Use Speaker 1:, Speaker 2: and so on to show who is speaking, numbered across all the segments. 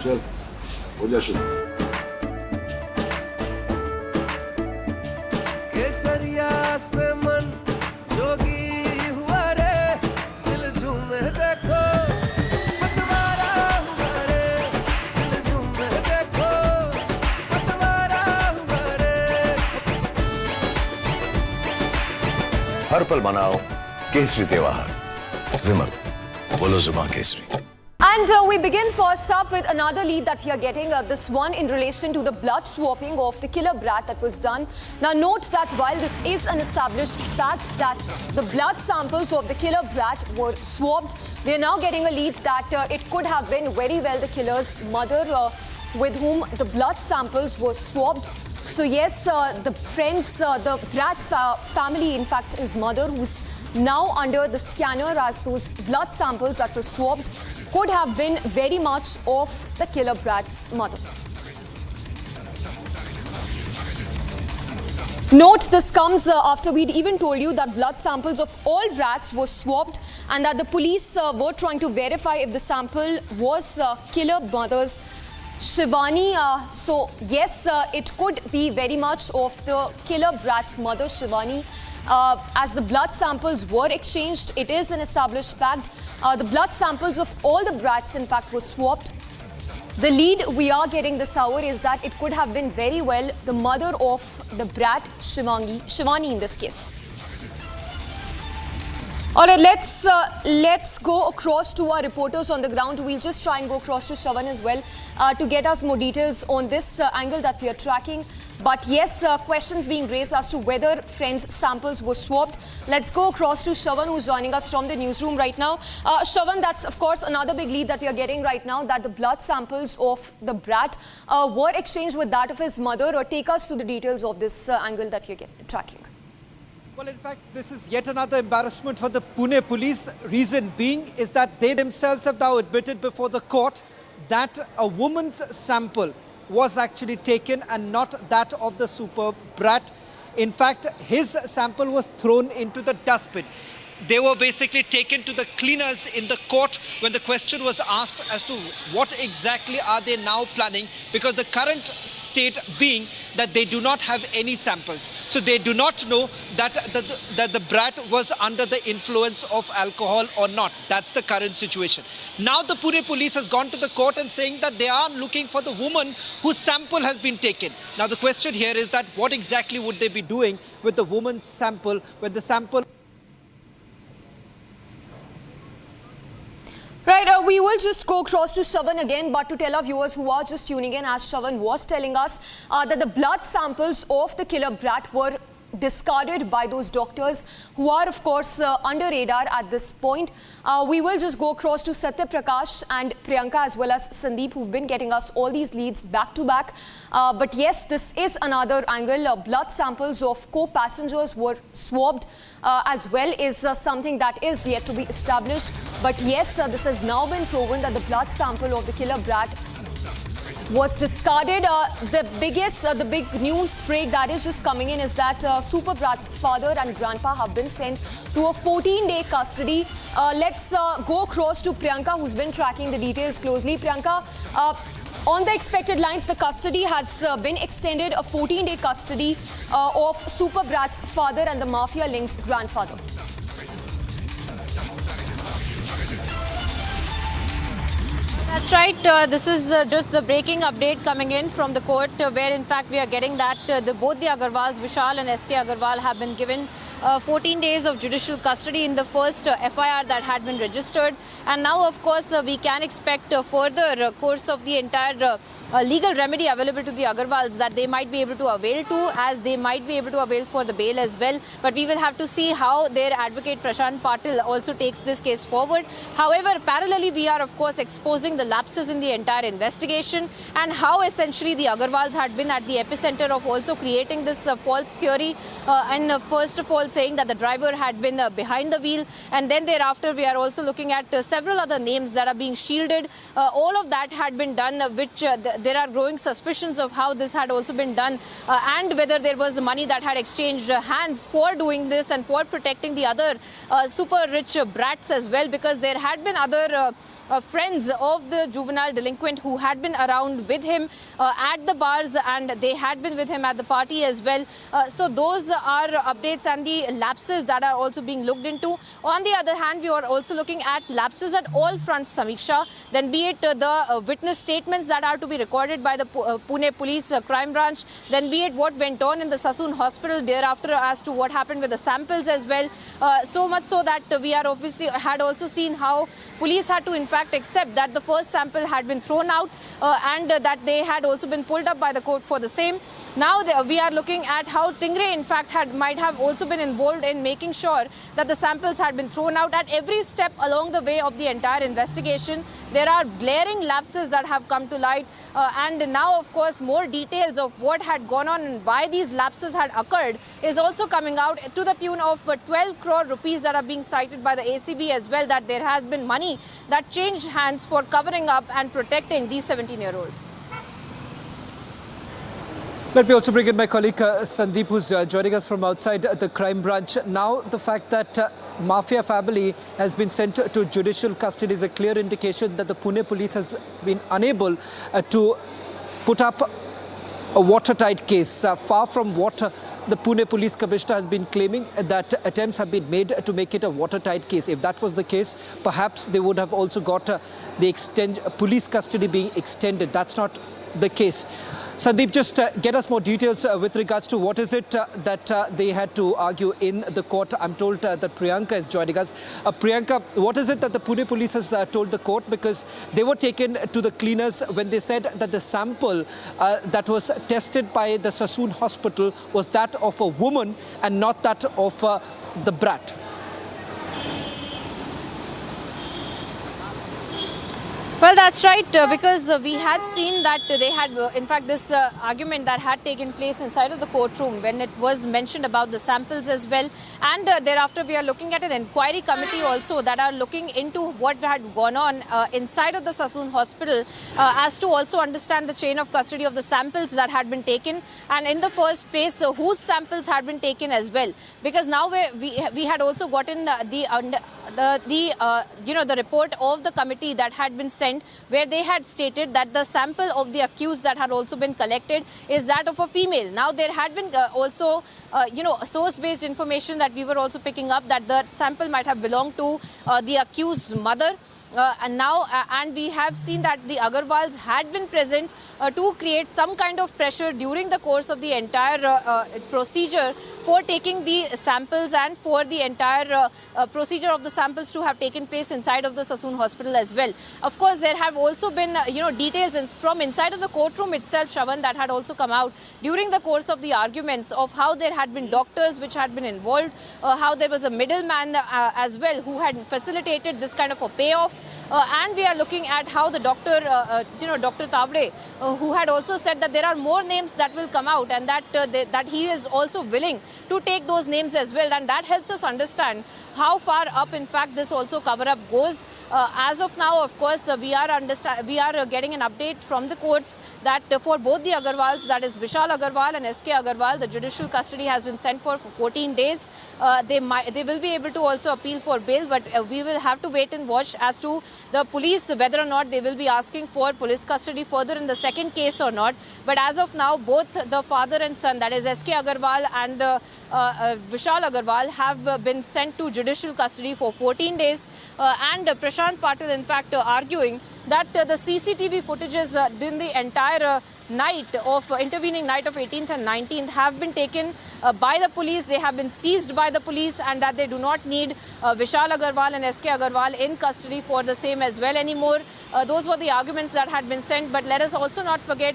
Speaker 1: चल हो जा शुरू।
Speaker 2: केसरिया से मन जोगी हुआ रे, दिल झूमे देखो पतवारा हुआ रे, दिल झूमे देखो पतवारा हुआ रे।
Speaker 3: हर पल मनाओ केसरी त्योहार। विमल, बोलो जुबान Kesari.
Speaker 4: And we begin first up with another lead that we are getting, this one in relation to the blood swapping of the killer brat that was done. Now note that while this is an established fact that the blood samples of the killer brat were swapped, we are now getting a lead that it could have been very well the killer's mother with whom the blood samples were swapped. So yes, the friends, the brat's family, in fact his mother, who's now under the scanner as those blood samples that were swapped could have been very much of the killer brat's mother. Note this comes after we'd even told you that blood samples of all brats were swapped and that the police were trying to verify if the sample was killer mother's Shivani. So yes, it could be very much of the killer brat's mother Shivani. As the blood samples were exchanged, it is an established fact. The blood samples of all the brats, in fact, were swapped. The lead we are getting this hour is that it could have been very well the mother of the brat, Shivani in this case. All right, let's go across to our reporters on the ground. We'll just try and go across to Shravan as well to get us more details on this angle that we are tracking. But yes, questions being raised as to whether friends' samples were swapped. Let's go across to Shravan, who's joining us from the newsroom right now. Shravan, that's of course another big lead that we are getting right now, that the blood samples of the brat were exchanged with that of his mother. Or take us through the details of this angle that you're tracking.
Speaker 5: Well, in fact, this is yet another embarrassment for the Pune police. Reason being is that they themselves have now admitted before the court that a woman's sample was actually taken and not that of the super brat. In fact, his sample was thrown into the dustbin. They were basically taken to the cleaners in the court when the question was asked as to what exactly are they now planning, because the current state being that they do not have any samples. So they do not know that the brat was under the influence of alcohol or not. That's the current situation. Now the Pune police has gone to the court and saying that they are looking for the woman whose sample has been taken. Now the question here is that what exactly would they be doing with the woman's sample when the sample...
Speaker 4: Right, we will just go across to Shravan again, but to tell our viewers who are just tuning in, as Shravan was telling us, that the blood samples of the killer brat were discarded by those doctors who are of course under radar at this point. We will just go across to Satya Prakash and Priyanka as well as Sandeep, who've been getting us all these leads back to back. But yes, this is another angle. Blood samples of co-passengers were swabbed as well is something that is yet to be established. But yes, this has now been proven that the blood sample of the killer brat was discarded. The big news break that is just coming in is that Super Brat's father and grandpa have been sent to a 14-day custody. Let's go across to Priyanka, who's been tracking the details closely. Priyanka, on the expected lines, the custody has been extended, a 14-day custody of Super Brat's father and the mafia-linked grandfather.
Speaker 6: That's right. This is just the breaking update coming in from the court, where in fact we are getting that both the Agarwals, Vishal and SK Agarwal, have been given 14 days of judicial custody in the first FIR that had been registered. And now, of course, we can expect further course of the entire legal remedy available to the Agarwals that they might be able to avail to, as they might be able to avail for the bail as well. But we will have to see how their advocate Prashant Patil also takes this case forward. However, parallelly, we are of course exposing the lapses in the entire investigation and how essentially the Agarwals had been at the epicenter of also creating this false theory and first of all saying that the driver had been behind the wheel, and then thereafter we are also looking at several other names that are being shielded. All of that had been done, which there are growing suspicions of how this had also been done and whether there was money that had exchanged hands for doing this and for protecting the other super rich brats as well, because there had been other friends of the juvenile delinquent who had been around with him at the bars, and they had been with him at the party as well. So those are updates and the lapses that are also being looked into. On the other hand, we are also looking at lapses at all fronts, Samiksha. Then be it the witness statements that are to be recorded by the Pune Police Crime Branch, then be it what went on in the Sassoon Hospital thereafter as to what happened with the samples as well. So much so that we are obviously had also seen how police had to in fact accept that the first sample had been thrown out and that they had also been pulled up by the court for the same. Now we are looking at how Tingray in fact might have also been involved in making sure that the samples had been thrown out at every step along the way of the entire investigation. There are glaring lapses that have come to light and now of course more details of what had gone on and why these lapses had occurred is also coming out to the tune of 12 crore rupees that are being cited by the ACB as well, that there has been money that changed hands for covering up and protecting the 17-year-old.
Speaker 5: Let me also bring in my colleague Sandeep, who's joining us from outside the crime branch. Now, the fact that Mafia family has been sent to judicial custody is a clear indication that the Pune police has been unable to put up a watertight case, far from what the Pune Police Commissioner has been claiming, that attempts have been made to make it a watertight case. If that was the case, perhaps they would have also got the police custody being extended. That's not the case. Sandeep, just get us more details with regards to what is it that they had to argue in the court. I'm told that Priyanka is joining us. Priyanka, what is it that the Pune police has told the court? Because they were taken to the cleaners when they said that the sample that was tested by the Sassoon Hospital was that of a woman and not that of the brat.
Speaker 6: Well, that's right, because we had seen that they had, in fact, this argument that had taken place inside of the courtroom when it was mentioned about the samples as well. And thereafter, we are looking at an inquiry committee also that are looking into what had gone on inside of the Sassoon Hospital as to also understand the chain of custody of the samples that had been taken. And in the first place, whose samples had been taken as well. Because now we had also gotten the report of the committee that had been sent, where they had stated that the sample of the accused that had also been collected is that of a female. Now there had been also source-based information that we were also picking up that the sample might have belonged to the accused's mother. And we have seen that the Agarwals had been present to create some kind of pressure during the course of the entire procedure for taking the samples and for the entire procedure of the samples to have taken place inside of the Sassoon Hospital as well. Of course, there have also been details from inside of the courtroom itself, Shravan, that had also come out during the course of the arguments of how there had been doctors which had been involved, how there was a middleman as well who had facilitated this kind of a payoff. And we are looking at how the doctor, Dr. Tavre, who had also said that there are more names that will come out and that he is also willing to take those names as well. And that helps us understand how far up, in fact, this also cover-up goes. As of now, of course, we are getting an update from the courts that for both the Agarwals, that is Vishal Agarwal and SK Agarwal, the judicial custody has been sent for 14 days. They will be able to also appeal for bail, but we will have to wait and watch as to the police whether or not they will be asking for police custody further in the second case or not. But as of now, both the father and son, that is SK Agarwal and Vishal Agarwal, have been sent to judicial custody for 14 days. And Prashant Patil, in fact, arguing that the CCTV footages in the entire intervening night of 18th and 19th have been taken by the police. They have been seized by the police, and that they do not need Vishal Agarwal and SK Agarwal in custody for the same as well anymore. Those were the arguments that had been sent. But let us also not forget,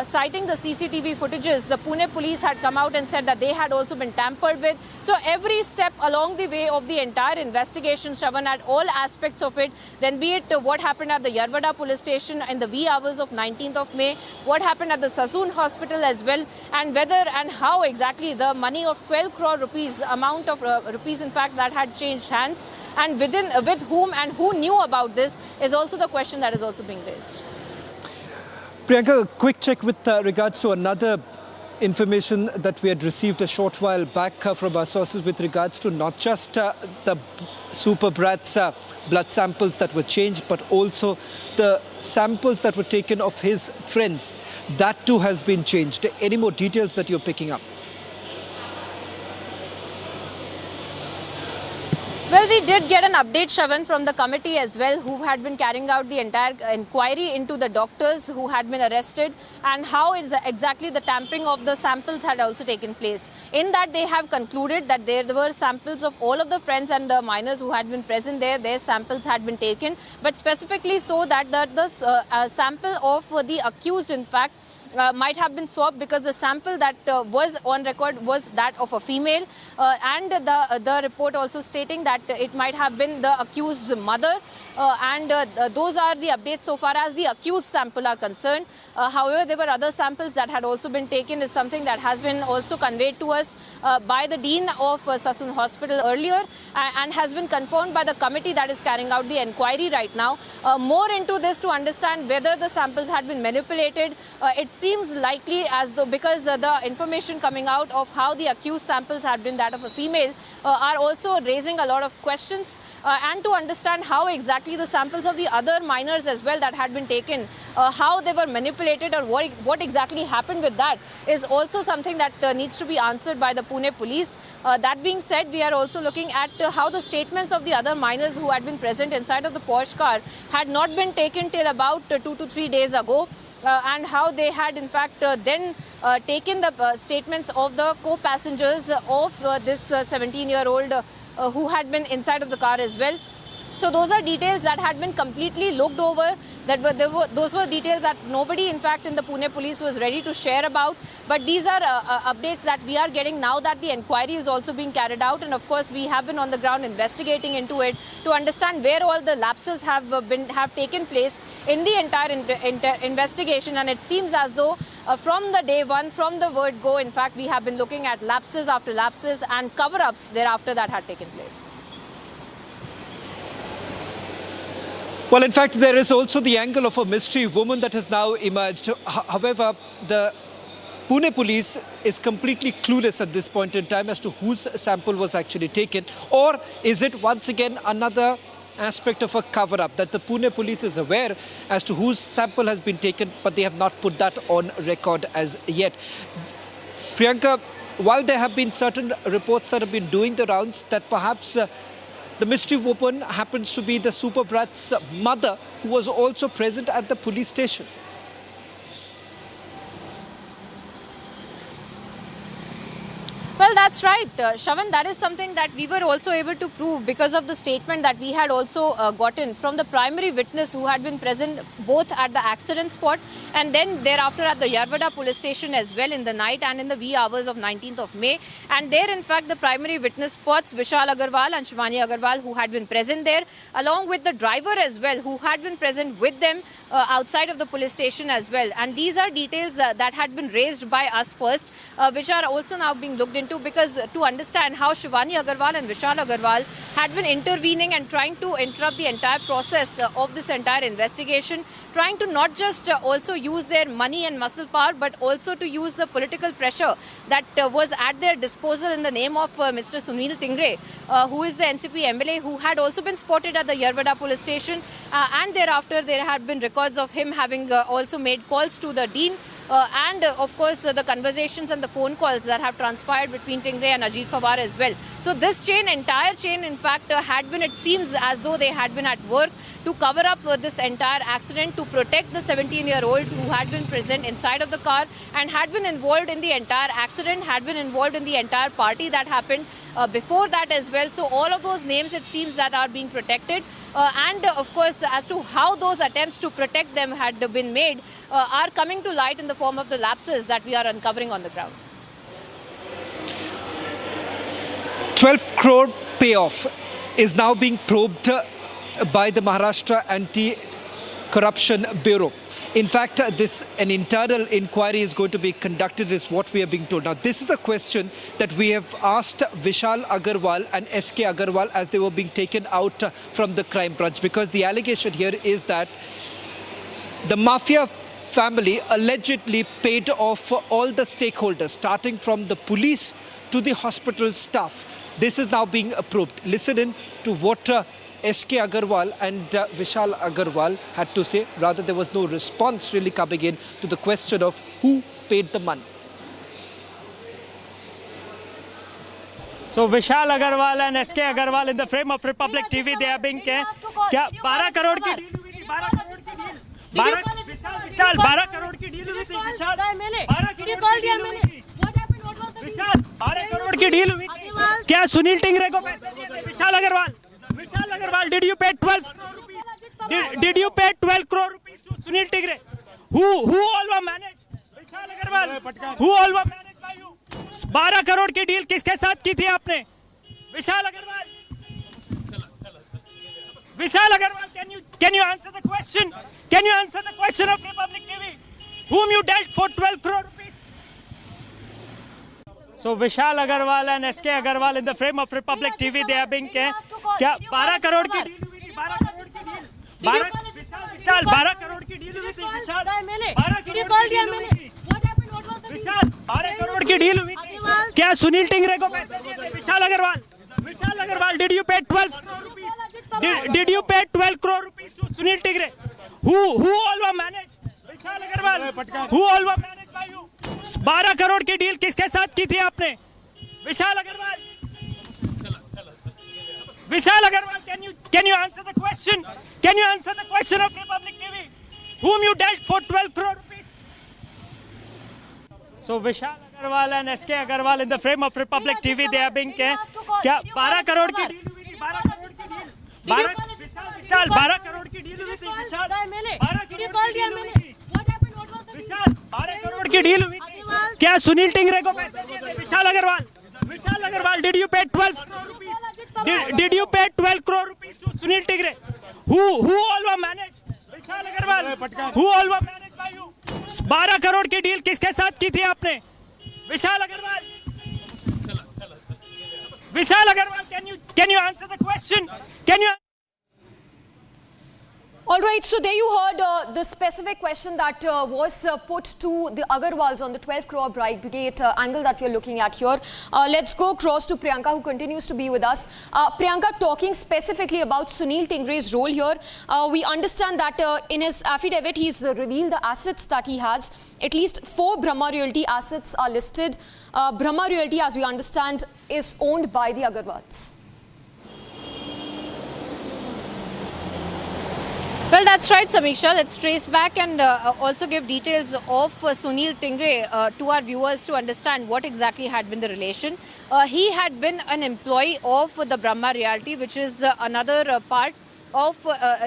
Speaker 6: citing the CCTV footages, the Pune police had come out and said that they had also been tampered with. So every step along the way of the entire investigation, Shravan, at all aspects of it, then be it what happened at the Yarwada police station in the wee hours of 19th of May, what happened at the Sassoon Hospital as well, and whether and how exactly the money of 12 crore rupees, amount of rupees, in fact, that had changed hands, and with whom and who knew about this is also the question that is also being raised.
Speaker 5: Priyanka, a quick check with regards to another information that we had received a short while back from our sources with regards to not just the Super Brat's blood samples that were changed, but also the samples that were taken of his friends. That too has been changed. Any more details that you're picking up?
Speaker 6: Well, we did get an update, Shravan, from the committee as well, who had been carrying out the entire inquiry into the doctors who had been arrested and how exactly the tampering of the samples had also taken place. In that, they have concluded that there were samples of all of the friends and the minors who had been present there. Their samples had been taken, but specifically so that the sample of the accused, in fact, might have been swapped, because the sample that was on record was that of a female, and the report also stating that it might have been the accused's mother, and those are the updates so far as the accused sample are concerned. However, there were other samples that had also been taken, is something that has been also conveyed to us by the Dean of Sassoon Hospital earlier, and has been confirmed by the committee that is carrying out the inquiry right now. More into this to understand whether the samples had been manipulated. It seems likely as though, because the information coming out of how the accused samples had been that of a female are also raising a lot of questions, and to understand how exactly the samples of the other minors as well that had been taken, how they were manipulated, or what exactly happened with that, is also something that needs to be answered by the Pune police. That being said, we are also looking at how the statements of the other minors who had been present inside of the Porsche car had not been taken till about 2 to 3 days ago. And how they had in fact then taken the statements of the co-passengers of this 17-year-old who had been inside of the car as well. So those are details that had been completely looked over. Those were details that nobody, in fact, in the Pune police was ready to share about. But these are updates that we are getting now that the inquiry is also being carried out. And of course, we have been on the ground investigating into it to understand where all the lapses have taken place in the entire investigation. And it seems as though from the day one, from the word go, in fact, we have been looking at lapses after lapses and cover-ups thereafter that had taken place.
Speaker 5: Well, in fact, there is also the angle of a mystery woman that has now emerged. However, the Pune police is completely clueless at this point in time as to whose sample was actually taken. Or is it once again another aspect of a cover-up, that the Pune police is aware as to whose sample has been taken, but they have not put that on record as yet. Priyanka, while there have been certain reports that have been doing the rounds that perhaps the mystery woman happens to be the Super Brat's mother, who was also present at the police station.
Speaker 6: Well, that's right, Shravan. That is something that we were also able to prove because of the statement that we had also gotten from the primary witness who had been present both at the accident spot and then thereafter at the Yarwada police station as well in the night and in the wee hours of 19th of May. And there, in fact, the primary witness spots Vishal Agarwal and Shivani Agarwal, who had been present there, along with the driver as well, who had been present with them outside of the police station as well. And these are details that had been raised by us first, which are also now being looked into, because to understand how Shivani Agarwal and Vishal Agarwal had been intervening and trying to interrupt the entire process of this entire investigation, trying to not just also use their money and muscle power, but also to use the political pressure that was at their disposal in the name of Mr. Sunil Tingre, who is the NCP MLA, who had also been spotted at the Yarwada police station, and thereafter there had been records of him having also made calls to the Dean. And of course the conversations and the phone calls that have transpired between Tingre and Ajit Pawar as well. So this entire chain in fact had been, it seems as though they had been at work to cover up this entire accident, to protect the 17-year-olds who had been present inside of the car and had been involved in the entire accident, had been involved in the entire party that happened before that as well. So all of those names, it seems, that are being protected. And of course, as to how those attempts to protect them had been made are coming to light in the form of the lapses that we are uncovering on the ground.
Speaker 5: 12 crore payoff is now being probed by the Maharashtra Anti-Corruption Bureau. In fact, an internal inquiry is going to be conducted, is what we are being told. Now, this is a question that we have asked Vishal Agarwal and SK Agarwal as they were being taken out from the crime branch, because the allegation here is that the mafia family allegedly paid off all the stakeholders, starting from the police to the hospital staff. This is now being approved. Listen in to what S.K. Agarwal and Vishal Agarwal had to say. Rather, there was no response really coming in to the question of who paid the money.
Speaker 7: So Vishal Agarwal and SK Agarwal in the frame of Republic TV, they are being क्या 12 करोड़ की deal हुई थी, 12 करोड़ की deal, 12 crore की deal हुई थी, विशाल 12 करोड़ की deal हुई थी, विशाल 12 करोड़ की डील हुई थी, क्या सुनील टिंगरे को पैसे दिए थे? विशाल Agarwal, did you pay 12 crore rupees? Did you pay 12 crore rupees to Sunil Tigre? Who all were managed? Vishal Agarwal, who all were managed by you? 12 crore की डील किसके साथ की थी आपने? विशाल Agarwal, can you answer the question? Can you answer the question of Republic TV? Whom you dealt for 12 crore rupees? So Vishal Agarwal and SK Agarwal in the frame of Republic TV, they are being क्या 12 करोड़ की deal हुई थी, 12 करोड़ की deal, 12 crore की deal हुई थी, विशाल 12 करोड़ की deal हुई थी, विशाल 12 करोड़ की डील हुई थी, क्या सुनील टिंगरे को पैसे दिए थे? विशाल Agarwal, did you pay 12 crore rupees? Did you pay 12 crore rupees to Sunil Tigre? Who all were managed? Vishal Agarwal, who all were managed by you? 12 crore की डील किसके साथ की थी आपने? विशाल Agarwal, can you answer the question? Can you answer the question of Republic TV? Whom you dealt for 12 crore rupees? So Vishal Agarwal and SK Agarwal in the frame of Republic TV, they are being क्या 12 करोड़ की deal हुई थी, 12 करोड़ की deal, 12 crore की deal हुई थी, विशाल 12 करोड़ की deal हुई थी, विशाल 12 करोड़ की डील हुई थी, क्या सुनील टिंगरे को पैसे दिए थे? विशाल Agarwal, did you pay 12 crore rupees? Did you pay 12 crore rupees to Sunil Tigre? Who all were managed? Vishal Agarwal, who all were managed by you? 12 crore की डील किसके साथ की थी आपने? विशाल Agarwal, can you answer the question? Can you?
Speaker 4: All right, so there you heard the specific question that was put to the Agarwals on the 12 crore brigade angle that we are looking at here. Let's go across to Priyanka, who continues to be with us. Priyanka, talking specifically about Sunil Tingre's role here, we understand that in his affidavit, he's revealed the assets that he has. At least 4 Brahma Realty assets are listed. Brahma Realty, as we understand, is owned by the Agarwals.
Speaker 6: Well, that's right, Samiksha. Let's trace back and also give details of Sunil Tingre to our viewers to understand what exactly had been the relation. He had been an employee of the Brahma Realty, which is another part of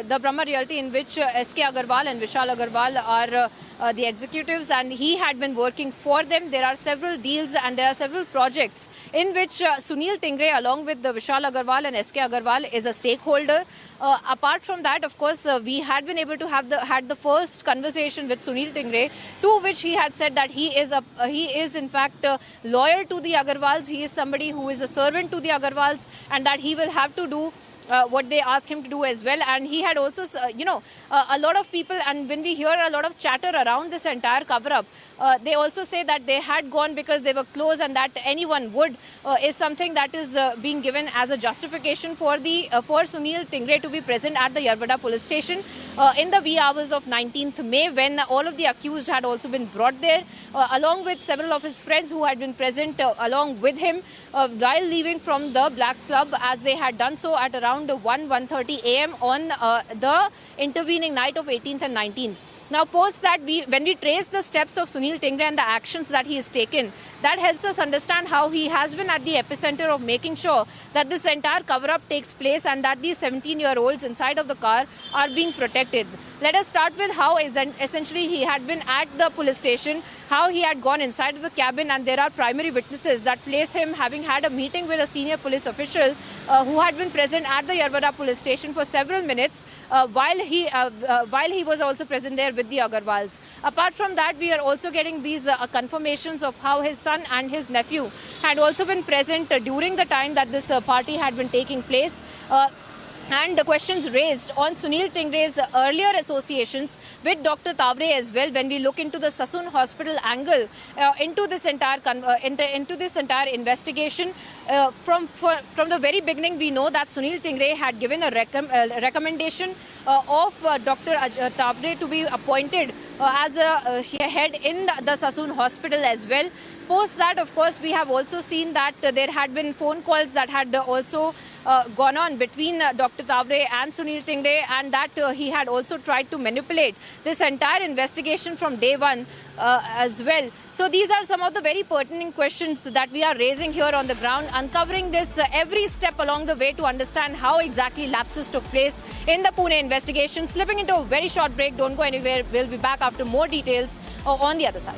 Speaker 6: the Brahma Realty in which SK Agarwal and Vishal Agarwal are the executives, and he had been working for them. There are several deals and there are several projects in which Sunil Tingre, along with the Vishal Agarwal and SK Agarwal, is a stakeholder. Apart from that, of course, we had been able to have had the first conversation with Sunil Tingre, to which he had said that he is in fact loyal to the Agarwals. He is somebody who is a servant to the Agarwals, and that he will have to do what they ask him to do as well. And he had also, a lot of people, and when we hear a lot of chatter around this entire cover-up, they also say that they had gone because they were close, and that anyone would is something that is being given as a justification for Sunil Tingre to be present at the Yerwada police station in the wee hours of 19th May, when all of the accused had also been brought there, along with several of his friends who had been present along with him while leaving from the Black Club, as they had done so at around 1:30 a.m. on the intervening night of 18th and 19th. Now, post that, when we trace the steps of Sunil Tingre and the actions that he has taken, that helps us understand how he has been at the epicenter of making sure that this entire cover-up takes place and that these 17-year-olds inside of the car are being protected. Let us start with how essentially he had been at the police station, how he had gone inside of the cabin, and there are primary witnesses that place him having had a meeting with a senior police official who had been present at the Yerwada police station for several minutes while he was also present there with the Agarwals. Apart from that, we are also getting these confirmations of how his son and his nephew had also been present during the time that this party had been taking place. and the questions raised on Sunil Tingre's earlier associations with Dr. Tavre as well. When we look into the Sassoon Hospital angle into this entire investigation, from the very beginning, we know that Sunil Tingre had given a recommendation of Dr. Tavre to be appointed as a head in the Sassoon Hospital as well. Post that, of course, we have also seen that there had been phone calls that had also gone on between Dr. Tavre and Sunil Tingre, and that he had also tried to manipulate this entire investigation from day one as well. So these are some of the very pertinent questions that we are raising here on the ground, uncovering this every step along the way to understand how exactly lapses took place in the Pune investigation. Slipping into a very short break, don't go anywhere. We'll be back after more details on the other side.